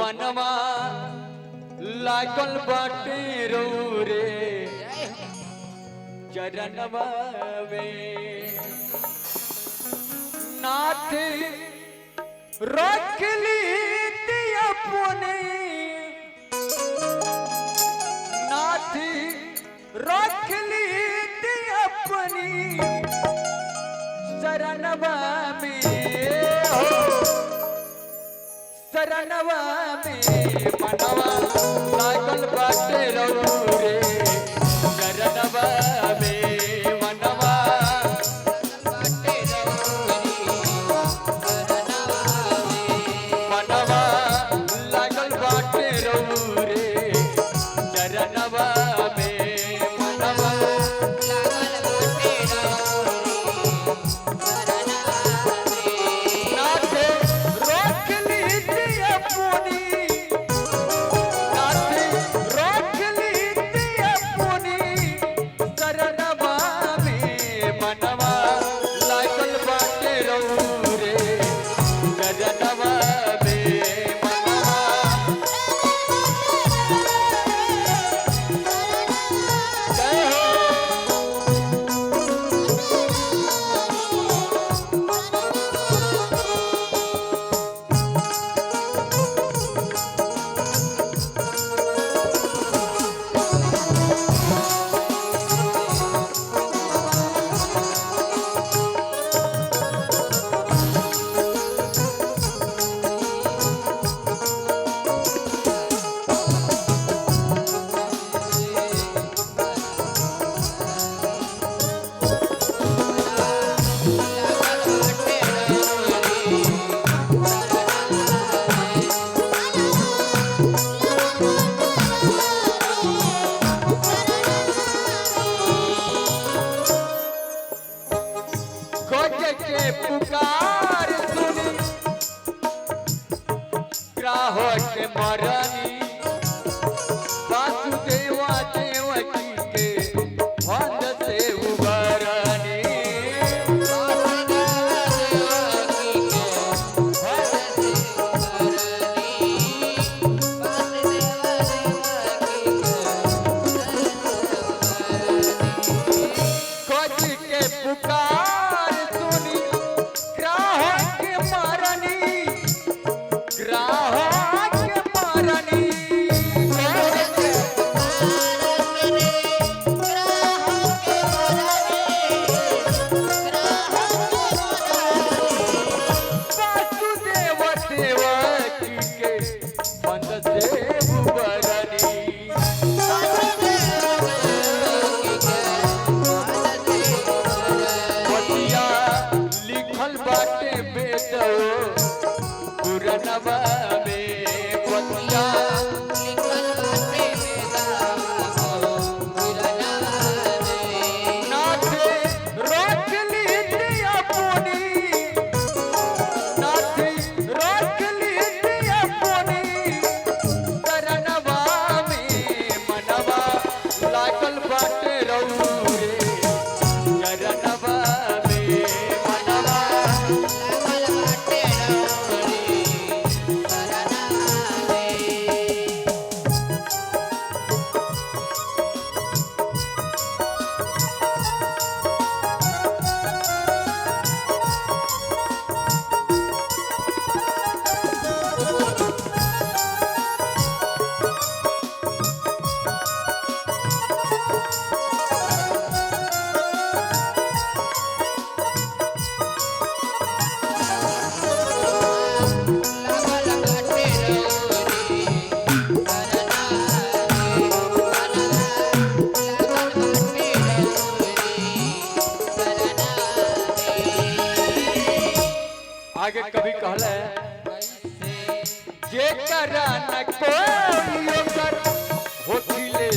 मनवा लागल बाटे रो रे चरणवा में नाथ रख ली अपने नाथ रख ली अपनी शरणवा में शरणवा में मनवा लागल बाटे रो रे शरणवा में मनवा बाटे रो मनवा लागल बाटे रो रे शरणवा में मनवा लागल बाटे रो नाथ रोक लीजिए अपनी नाथ रोक लीजिए अपनी शरणवा में मनवा लागल बाटे रो रे शरणवा में मनवा जय हो के पुकार सुनी ग्राहक मरनी वासुदेवा देवकी के भंड से उबरनी खोज के पुकार सुनी ग्राहक मरनी वासुदेव देवकी के भंड से उबरनी बतिया लिखल बाटे बेटो पुरनवा में बतिया लिखल बाटे नाथ रोक लीजिए अपनी नाथ रोक लीजिए अपनी शरणवा में मनवा लागल बाटे रो रे शरणवा में मनवा लागल बाटे रो रे शरणवा में आगे कभी कहले जे करा न कोई ओकर होथिले